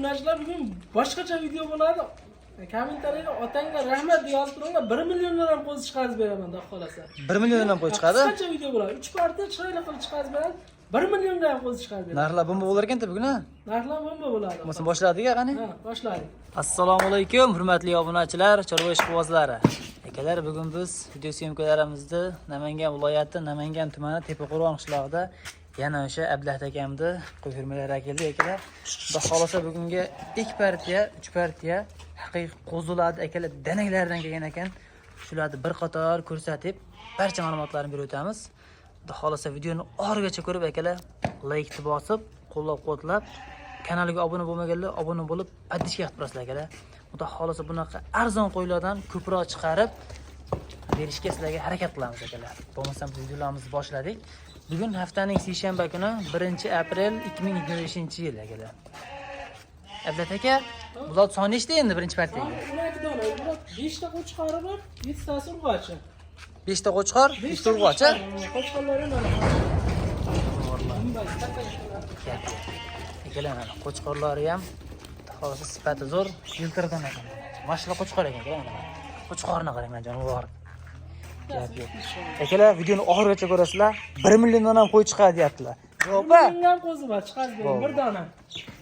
obunachilar bugün boshqacha video bo'ladi. Kommentariyada otangga rahmat deb yozib turinglar. 1 milliondan ham qo'z chiqarib beraman, xudo xolasa. 1 milliondan ham qo'y chiqadi. Qisqacha video bo'ladi. 3 parta chiroyli qilib chiqarib beradi. 1 millionga ham qo'z chiqarib beradi. Narxlar bomba bo'lar ekan-da bugun, ha? Narxlar bomba bo'ladi. Bo'lsa boshladik, qani? Ha, boshladik. Assalomu alaykum, hurmatli obunachilar, chorva ishqibozlari. Akalar, bugun biz video syomkalarimizni Namangan viloyati, Namangan tumani Tepaqo'rg'on qishlog'ida yana o'sha Abdullahat akamni qo'y fermalariga keldik akalar. Xudo xolasa bugungi 2 partiya, 3 partiya haqiqiy qo'zilarni akalar danaklardan kelgan ekan. Shularni bir qator ko'rsatib, barcha ma'lumotlarni berib o'tamiz. Xudo xolasa videoni oxirigacha ko'rib akalar, like bosib, qo'llab-quvvatlab, kanaliga obuna bo'lmaganlar obuna bo'lib, подписка qilib turasizlar akalar. Xudo xolasa bunaqa arzon qo'ylardan ko'proq chiqarib berishga sizlarga harakat qilamiz akalar. Bo'lmasam biz videolarimizni boshladik. Bugun haftaning seshanba kuni 1-aprel 2025-yil akalar. Abdullahat aka, bular soni nechta endi birinchi partiyaga? 12 dona, 5 ta qo'chqori bor, 7 tasi urg'ochi. 5 ta qo'chqor, 1 ta urg'ochi. Qo'chqorlari mana. Akalar, qo'chqorlari ham hozir sifati zo'r, yiltirdan ekan. Mashina qo'chqor ekan akalar. Qo'chqorni qaranglar, jonivor. Gap yo'q. Akalar, videoni oxirigacha ko'rasizlar. 1 milliondan ham qo'y chiqadi deyaptilar. Yo'q-a? Milliondan qo'zi bor, chiqarib bering, bir dona.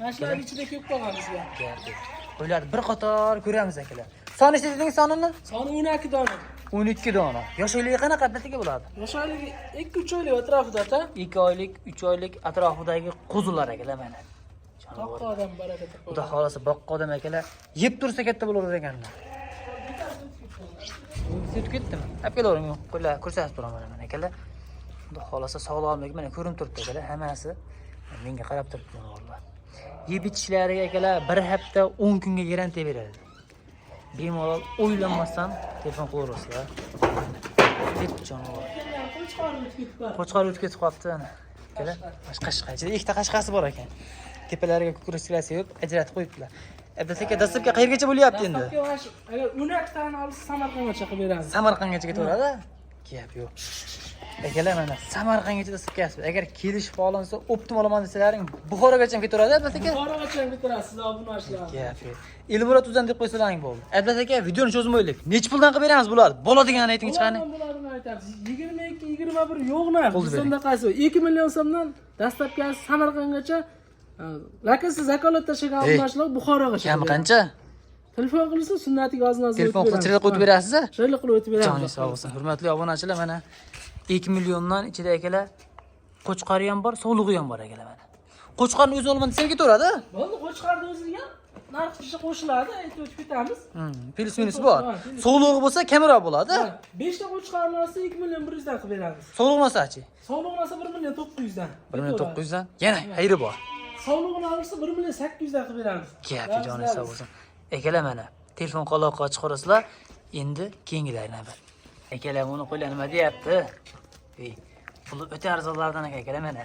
Mashinalar ichida ko'p qolganmiz ya. Gap yo'q. Qo'ylarni bir qator ko'ramiz akalar. Soni nechta dedingiz sonini? Soni 12 dona. 12 dona. Yosh oyligi qanaqa qadatiga bo'ladi? Yosh oyligi 2-3 oylik atrofida-da. 2 oylik, 3 oylik atrofidagi qo'zilar akalar mana. Boqqa odam baraka topadi. Xudo xolasa boqqa odam akalar yeb tursa katta bo'laver ekanlar. Sut ketdimi? Olib kelavering, qo'ylar ko'rsatib turaman mana akalar. Xudo xolasa sog'lomligi mana ko'rinib turibdi akalar, hammasi menga qarab turibdi vallahi. Yeb ichishlariga akalar 1 hafta 10 kunga garantiya beradi. Bemalol o'ylanmasdan telefon qilaverasizlar. Deb jonivor. Qo'chqor o'tib ketib qolibdi ana. Akalar, qashqacha, ikkita qashqasi bor ekan. Tepalariga kukuruzlar sevib ajratib qo'yibdilar. Abdullahat aka, dastlabki qayergacha bo'lyapti endi? Agar 12 tani olsa Samarqandgacha qilib beramiz. Samarqandgacha ketaveradi? Gap yo'q. Akalar mana Samarqandgacha dastlabki. Agar kelishib qolinsa, optimal olman desalaring, Buxorogacha ham ketaveradi Abdullahat aka? Buxorogacha ham ketarasiz, obunachilar. Gap yo'q. Elmurod uzan deb qo'ysalaring bo'ldi. Abdullahat aka, videoni cho'zmaylik. Nech puldan qilib beramiz bularni? Bo'ladiganini ayting chiqani. Bularni aytamiz. 22-21 yo'q narx. Bizda qaysi? 2 million so'mdan dastlabkasi Samarqandgacha Lakinsiz zakolat tashagan obunachilar Buxorogacha. Kam qancha? Telefon qilsa sunnatiga oz-noz telefon qilib chiroyli o'tib berasiz-a? Chiroyli qilib o'tib beramiz. Joningiz sog' bo'lsin. Hurmatli obunachilar, mana 2 milliondan ichida akalar qo'chqori ham bor, sog'lig'i ham bor akalar mana. Qo'chqorni o'zi olman desam ketaveradi. Bo'ldi, qo'chqorni o'ziga narxi qo'shiladi, aytib o'tib ketamiz. Plus minus bor. Sog'lig'i bo'lsa kamroq bo'ladi. 5 ta qo'chqorni olsa 2 million 100 dan qilib beramiz. Sog'lig'ini-chi? Sog'lig'ini olsa 1 million 900 dan. 1 million 900 dan. Yana xayri bor. Sog'lig'ini olsa 1 million 800 dan qilib beramiz. Gapi joningiz sog' bo'lsin. Akalar mana telefon aloqa chiqarasizlar. Endi keyingilarni ham. Akalar buni qo'ylar nima deyapti? Puli o'ta arzonlardan akalar mana.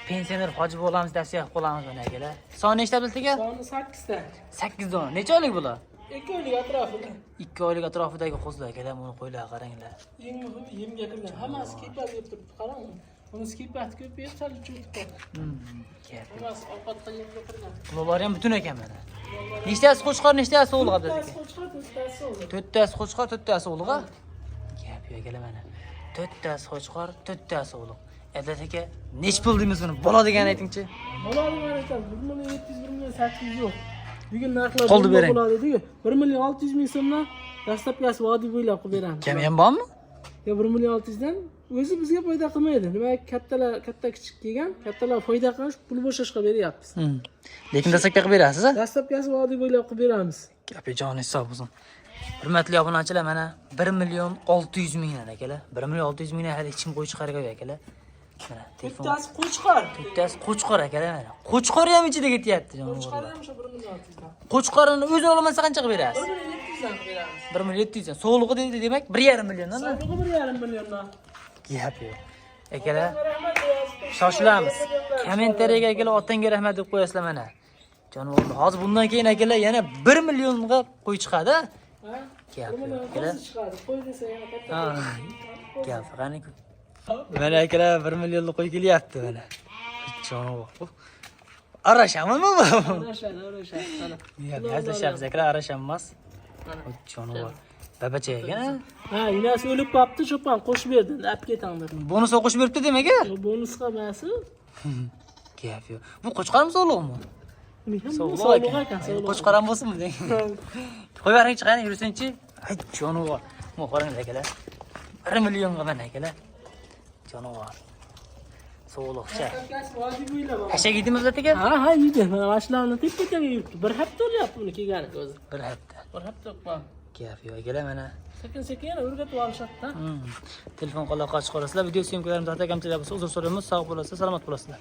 Pensioner hoji bo'lamiz tavsiya qilib qolamiz mana akalar. Soni nechta bildiga? Soni 8 ta. 8 dona. Necha oylik bular? 2 oylik atrofida. 2 oylik atrofidagi qo'zlar akalar, buni qo'ylar qaranglar. Eng muhimi yemga kirgan. Hammasi kiypat deb turibdi, qarang. Uni kiypat ko'p bersa cho'tib qoldi. Hammasi ovqatga yemga kirgan. Ular ham butun ekan mana. Nechtasi qo'chqor, nechtasi o'g'il Abdullahat aka? 4tasi qo'chqor, 4tasi o'g'ilga. Gap yo'q akalar mana. 4tasi qo'chqor, 4tasi o'g'il. Abdullahat aka, nech pul deymiz buni? Bo'ladigan aytingchi. Bo'ladigan aytamiz. 1 million 700, 1 million 800 yo'q. Bugun narxlar qoldi bering. Bo'ladi deydi. 1 million 600 ming so'mdan dastlabkasi vodiy bo'ylab qilib beramiz. Kam ham bormi? Yo 1 million 600 dan o'zi bizga foyda qilmaydi. Nima kattalar, katta kichik kelgan, kattalar foyda qilish, pul bo'shashga beryapmiz. Lekin dastlabki qilib berasiz-a? Dastlabkasi vodiy bo'ylab qilib beramiz. Gapi joningiz sog' bo'lsin. Hurmatli obunachilar, mana 1 million 600 mingdan akalar. 1 million 600 mingdan hali hech kim qo'y chiqargan akalar. Mana telefon. Bittasi qo'chqor. Bittasi qo'chqor akalar mana. Qo'chqor ham ichida ketyapti jonivor. Qo'chqor ham o'sha 1 million 600 dan. Qo'chqorini o'zi olmasa qancha qilib berasiz? 1 million 700 dan qilib beramiz. 1 million 700 dan. Sog'lig'i dedi demak 1,5 milliondan. Sog'lig'i 1,5 milliondan. Gap yo'q. Akalar, shoshilamiz. Kommentariyaga akalar otangga rahmat deb qo'yasizlar mana. Jonivor, hozir bundan keyin akalar yana 1 millionga qo'y chiqadi. Ha? Gap 1 million akalar. chiqadi. Qo'y desa yana katta. Gap qani-ku. Mana akalar 1 millionlik qo'y kelyapti mana. Jonivor. Arashamimi bu? Arashadi. Mana. Ya hazillashyapmiz akalar, arashamas. Jonivor. Babacha ekan. Ha, inasi o'lib qolibdi, cho'pon qo'shib berdi. Olib ketang deb. Bonus o'qish beribdi demak a? Bonusga emas. Gap yo'q. Bu qo'chqarmi sog'liqmi? Sog'liq ekan, sog'liq. Qo'chqaram bo'lsinmi deng. Qo'yib yuboring chiqani, yursinchi. Ay, jonivor. Bu qarang akalar. 1 millionga mana akalar. Jonivor. Sog'liqcha. Hashak yeydimi zatiga? Ha, yeydi. Mana mashinalarni tep-tepga yuribdi. Bir hafta o'lyapti uni kelganiga o'zi. Bir hafta. Bir hafta qoldi. Gap yo'q akalar mana. Sekin yana o'rgatib olishadi-da. Telefon qo'lga qochib qolasizlar. Video syomkalarimiz hata kamchilik bo'lsa uzr so'raymiz. Sog' bo'lasizlar, salomat bo'lasizlar.